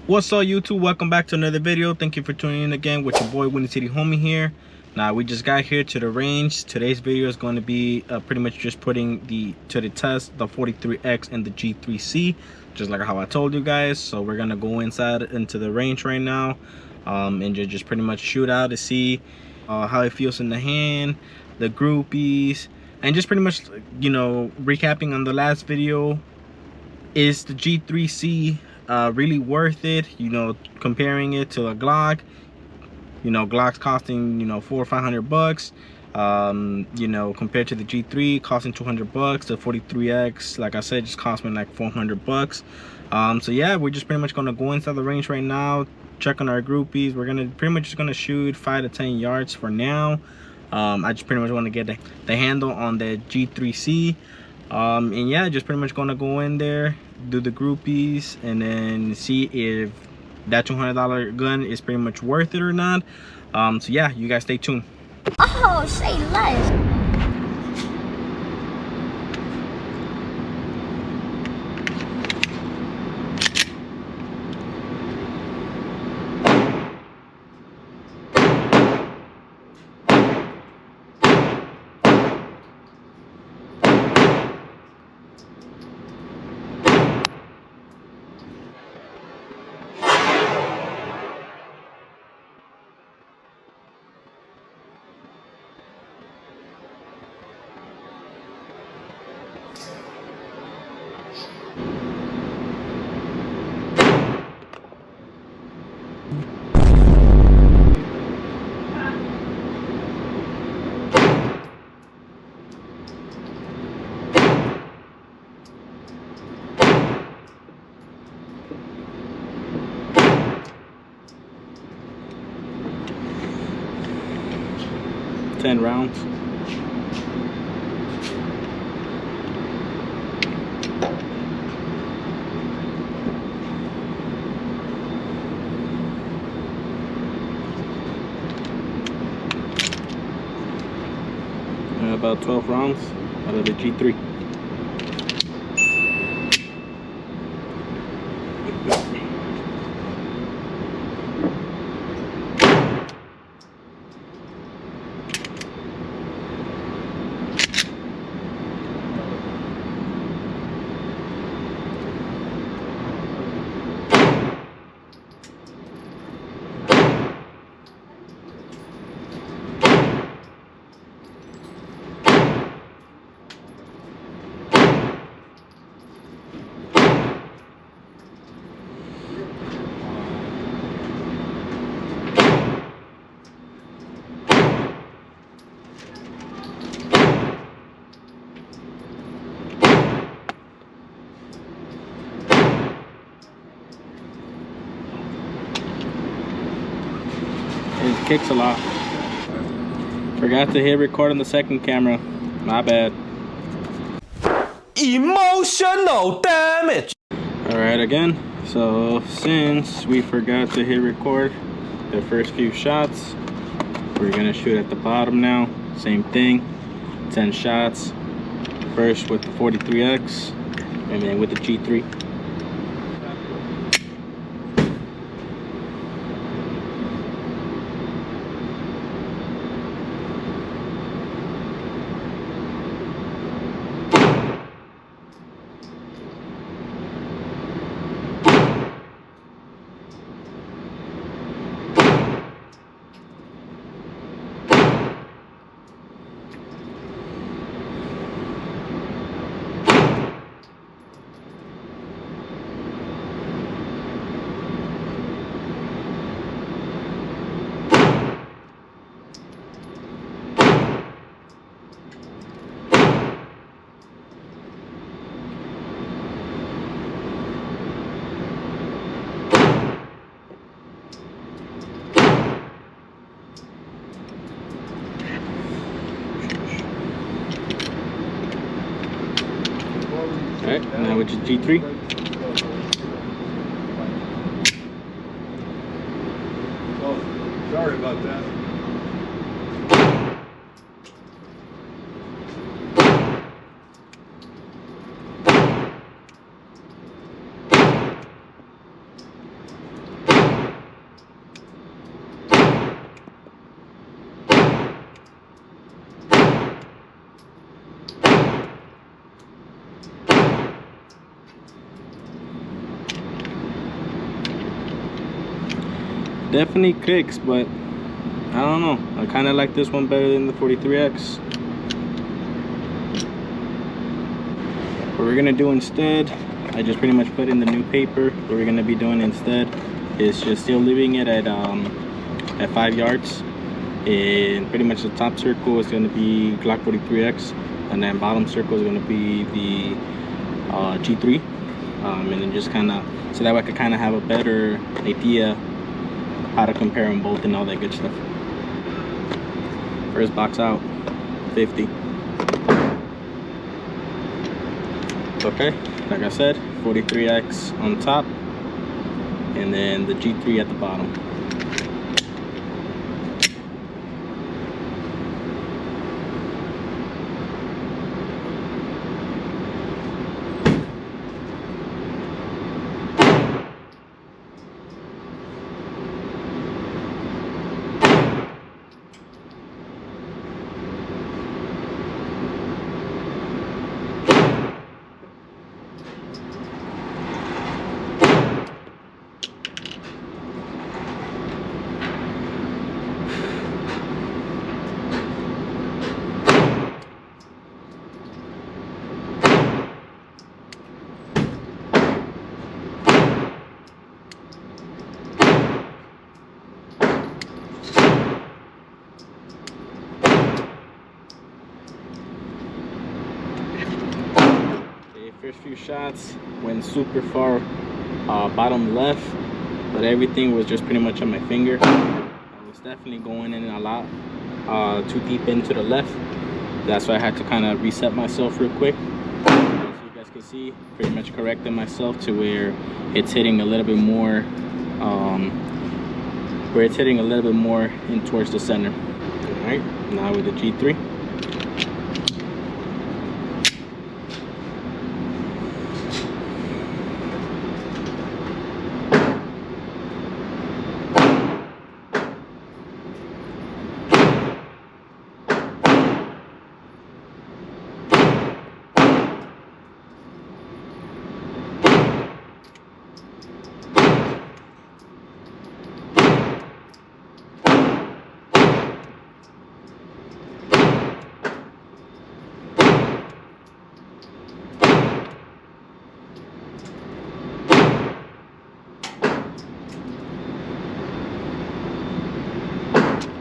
What's up, YouTube? Welcome back to another video. Thank you for tuning in again with your boy Windy City Homie here. Now we just got here to the range. Today's video is going to be pretty much just putting to the test the 43X and the G3C, just like how I told you guys. So we're gonna go inside into the range right now, and just pretty much shoot out to see how it feels in the hand, the groupies, and just pretty much, you know, recapping on the last video. Is the G3C really worth it? You know, comparing it to a Glock. You know, Glock's costing, you know, $400 or $500. You know, compared to the G3 costing $200. The 43X, like I said, just cost me like $400. So yeah, we're just pretty much gonna go inside the range right now, check on our groupies. We're gonna pretty much just gonna shoot 5 to 10 yards for now. I just pretty much want to get the handle on the G3C. And yeah, just pretty much gonna go in there, do the groupies, and then see if that $200 gun is pretty much worth it or not. So yeah, you guys stay tuned. Oh, say less. 10 rounds. About 12 rounds out of the G3. It kicks a lot. Forgot to hit record on the second camera. My bad. Emotional damage. Alright, again. So since we forgot to hit record the first few shots, we're gonna shoot at the bottom now. Same thing. 10 shots. First with the 43X and then with the G3. Alright, now with your G3. Oh, sorry about that. definitely kicks, but I don't know. I kind of like this one better than the 43X. What we're gonna do instead, I just pretty much put in the new paper. What we're gonna be doing instead is just still leaving it at 5 yards, and pretty much the top circle is gonna be Glock 43X, and then bottom circle is gonna be the G3, and then just kind of so that way I could kind of have a better idea how to compare them both and all that good stuff. First box out, 50. Okay, like I said, 43X on top, and then the G3 at the bottom. First few shots went super far bottom left, but everything was just pretty much on my finger. I was definitely going in a lot too deep into the left. That's why I had to kind of reset myself real quick. As you guys can see, pretty much corrected myself to where it's hitting a little bit more in towards the center. All right, now with the G3.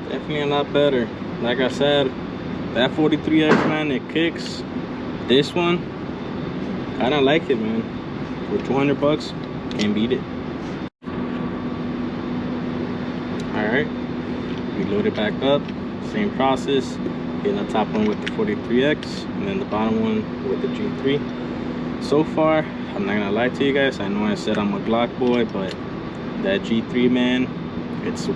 Definitely a lot better. Like I said, that 43X, man, it kicks. This one, I don't like it, man. For 200 bucks, can't beat it. All right, we load it back up. Same process. Getting the top one with the 43X, and then the bottom one with the G3. So far, I'm not gonna lie to you guys. I know I said I'm a Glock boy, but that G3, man, it's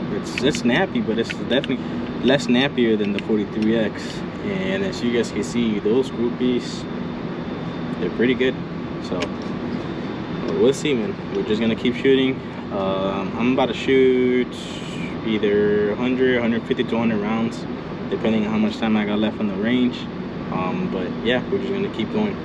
snappy, but it's definitely less snappier than the 43X. And as you guys can see, those groupies, they're pretty good. So we'll see, man. We're just gonna keep shooting. I'm about to shoot either 100, 150 to 100 rounds, depending on how much time I got left on the range. But yeah, we're just gonna keep going.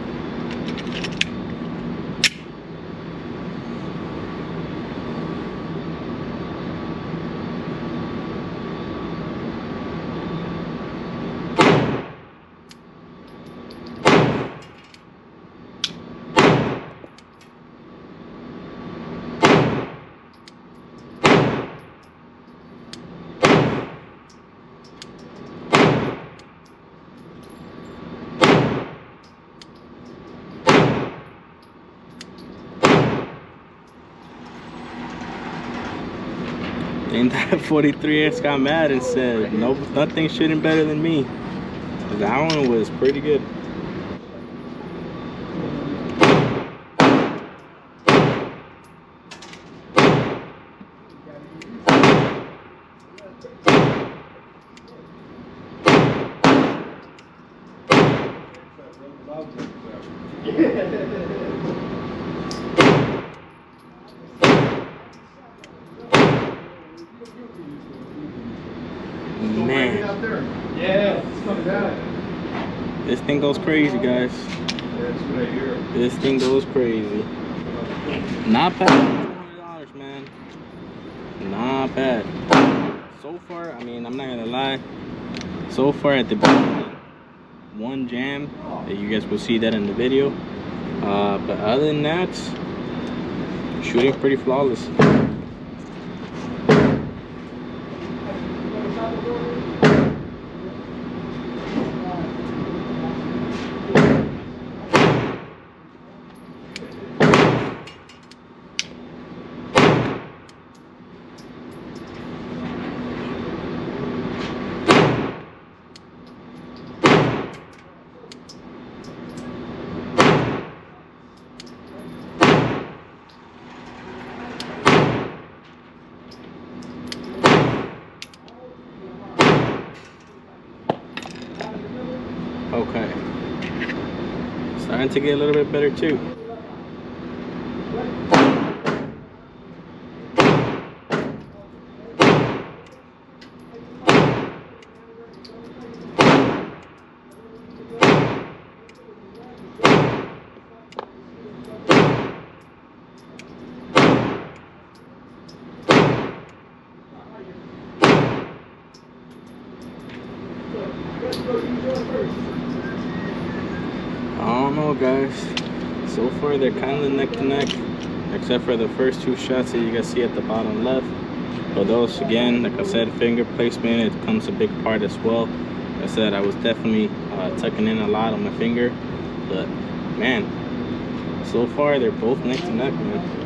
And that 43X got mad and said, nope, nothing's shooting better than me. That one was pretty good. Man, Yeah, it's coming down. this thing goes crazy, guys. That's right here. This thing goes crazy. Not bad. $200, man. not bad. So far, I mean, I'm not gonna lie. So far at the beginning, one jam, you guys will see that in the video. But other than that, shooting pretty flawless. Okay, starting to get a little bit better too. I don't know, guys. So far they're kind of neck to neck, except for the first two shots that you guys see at the bottom left. But those, again, like I said, finger placement, it becomes a big part as well. Like I said, I was definitely tucking in a lot on my finger, but man, so far they're both neck to neck, man.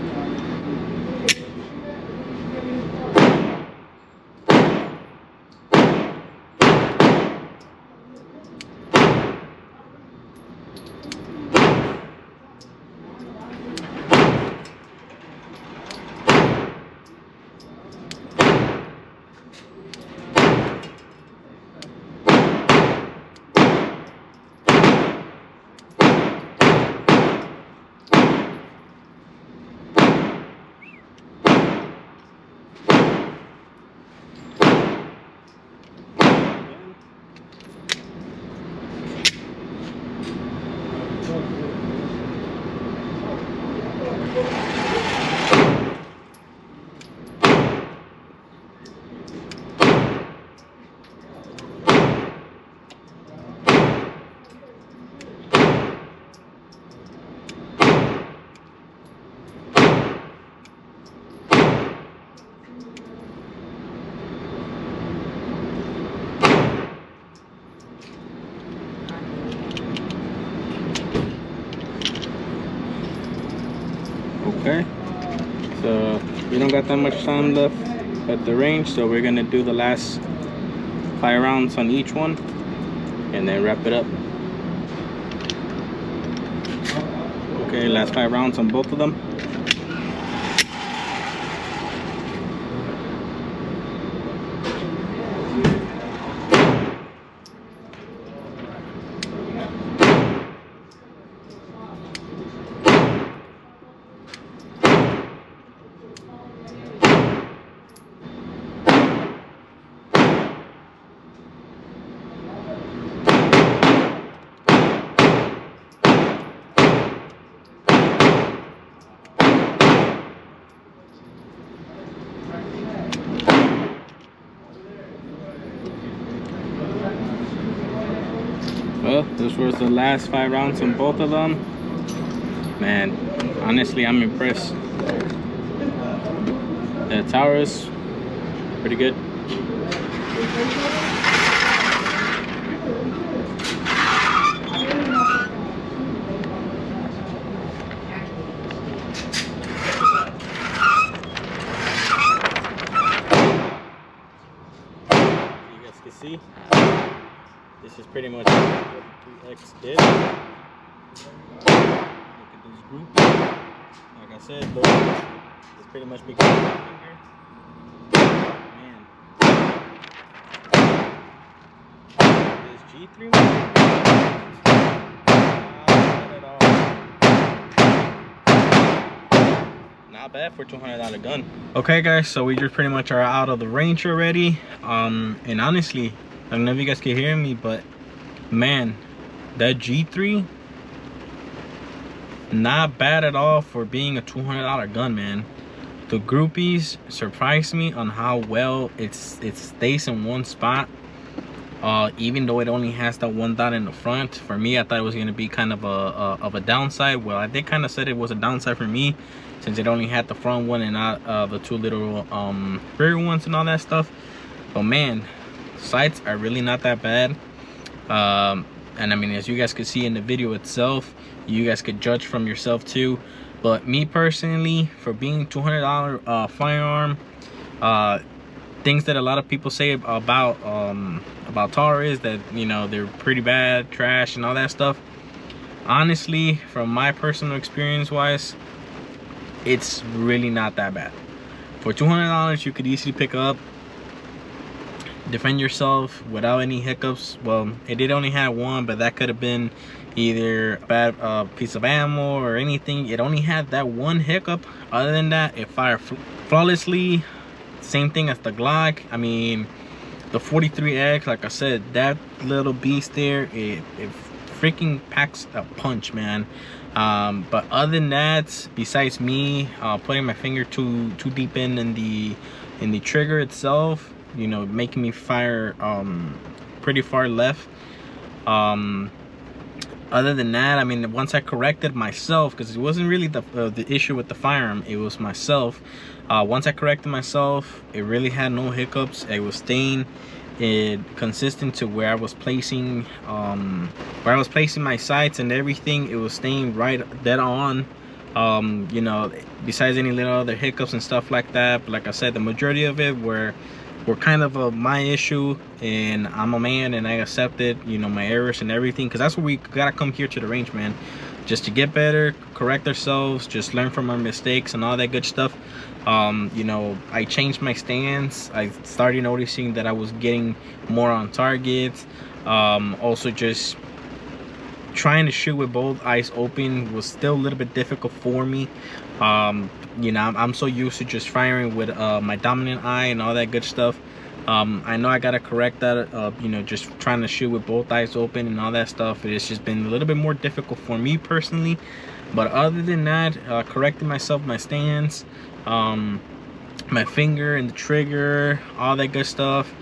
Okay, so we don't got that much time left at the range, so we're gonna do the last 5 rounds on each one and then wrap it up. Okay, last 5 rounds on both of them. Well, this was the last 5 rounds on both of them. Man, honestly, I'm impressed. The tower is pretty good. You guys can see, this is pretty much what the 3X did. Look at this group. Like I said, though, it's pretty much becoming my finger. Man. This G3 one, not bad for $200 gun. Okay, guys, so we just pretty much are out of the range already. And honestly, I don't know if you guys can hear me, but man, that G3, not bad at all for being a $200 gun, man. The groupies surprised me on how well it stays in one spot. Even though it only has that one dot in the front. For me, I thought it was going to be kind of a downside. Well, they kind of said it was a downside for me, since it only had the front one and not the two little rear ones and all that stuff. But man, sights are really not that bad. And I mean, as you guys could see in the video itself, you guys could judge from yourself too. But me personally, for being $200 firearm, things that a lot of people say about Taurus, that, you know, they're pretty bad, trash and all that stuff. Honestly, from my personal experience wise, it's really not that bad. For $200, you could easily pick up, defend yourself without any hiccups. Well, it did only have one, but that could have been either a bad piece of ammo or anything. It only had that one hiccup. Other than that, it fired flawlessly. Same thing as the Glock. I mean, the 43X, like I said, that little beast there, it freaking packs a punch, man. But other than that, besides me putting my finger too deep in the trigger itself, you know, making me fire pretty far left. Other than that, I mean, once I corrected myself, because it wasn't really the issue with the firearm, it was myself. Once I corrected myself, it really had no hiccups. It was staying consistent to where I was placing my sights and everything. It was staying right dead on. You know, besides any little other hiccups and stuff like that. But like I said, the majority of it were kind of my issue, and I'm a man and I accepted, you know, my errors and everything, because that's what we gotta come here to the range, man, just to get better, correct ourselves, just learn from our mistakes and all that good stuff. You know, I changed my stance. I started noticing that I was getting more on targets. Also, just trying to shoot with both eyes open was still a little bit difficult for me. You know, I'm so used to just firing with my dominant eye and all that good stuff. I know I gotta correct that. You know, just trying to shoot with both eyes open and all that stuff, it's just been a little bit more difficult for me personally. But other than that, correcting myself, my stance, my finger and the trigger, all that good stuff,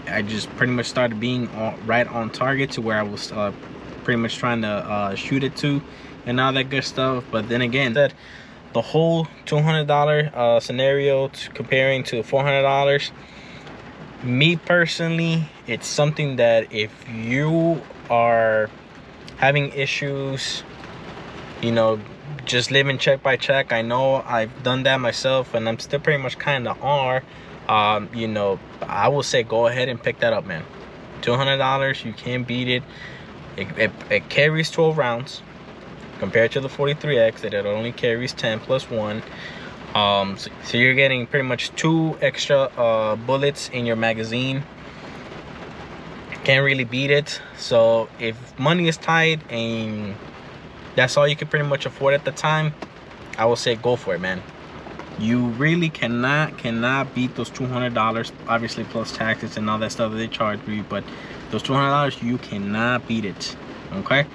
I just pretty much started being right on target to where I was pretty much trying to shoot it to and all that good stuff. But then again, that the whole $200 scenario comparing to $400, me personally, it's something that if you are having issues, you know, just living check by check, I know I've done that myself and I'm still pretty much kind of you know, I will say go ahead and pick that up, man. $200, you can't beat it. It carries 12 rounds compared to the 43X that it only carries 10 plus 1. So you're getting pretty much 2 extra bullets in your magazine. Can't really beat it. So if money is tight and that's all you can pretty much afford at the time, I will say go for it, man. You really cannot beat those $200, obviously plus taxes and all that stuff that they charge you. But those $200, you cannot beat it. Okay.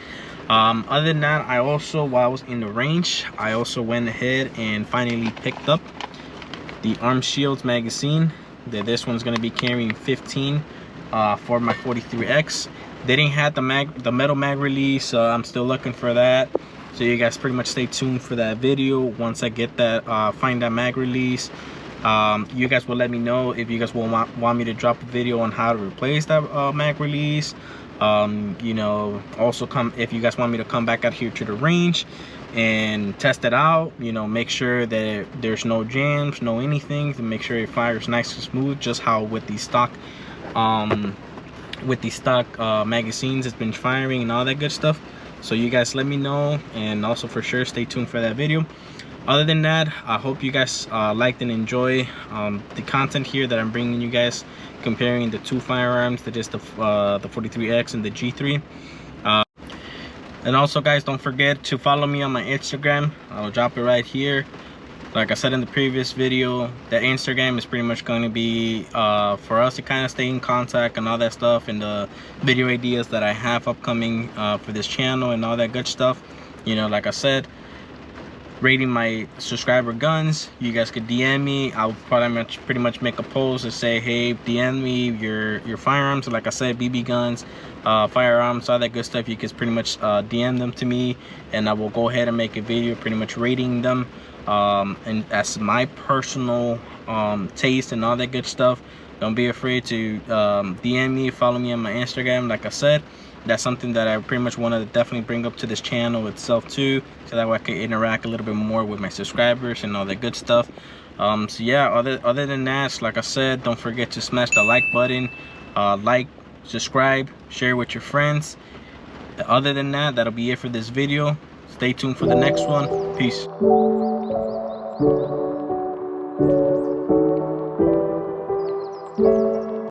Other than that, I also, while I was in the range, I also went ahead and finally picked up the Arm Shields magazine. This one's going to be carrying 15 for my 43X. They didn't have the metal mag release, so I'm still looking for that. So you guys pretty much stay tuned for that video. Once I get that, find that mag release, you guys will let me know if you guys will want me to drop a video on how to replace that mag release. You know, also if you guys want me to come back out here to the range and test it out, you know, make sure that there's no jams, no anything, to make sure it fires nice and smooth, just how with the stock magazines it's been firing and all that good stuff. So you guys let me know, and also for sure stay tuned for that video. Other than that, I hope you guys liked and enjoy the content here that I'm bringing you guys, comparing the two firearms, that is the 43X and the G3. And also guys, don't forget to follow me on my Instagram. I'll drop it right here. Like I said in the previous video, the Instagram is pretty much going to be for us to kind of stay in contact and all that stuff, and the video ideas that I have upcoming for this channel and all that good stuff. You know, like I said, rating my subscriber guns, you guys could DM me. I'll pretty much make a post and say, hey, DM me your firearms. Like I said, BB guns, firearms, all that good stuff. You can pretty much DM them to me, and I will go ahead and make a video pretty much rating them, and that's my personal taste and all that good stuff. Don't be afraid to DM me, follow me on my Instagram. Like I said, that's something that I pretty much want to definitely bring up to this channel itself too, so that way I can interact a little bit more with my subscribers and all that good stuff. So yeah, other than that, like I said, don't forget to smash the like button, like, subscribe, share with your friends. Other than that, that'll be it for this video. Stay tuned for the next one. Peace.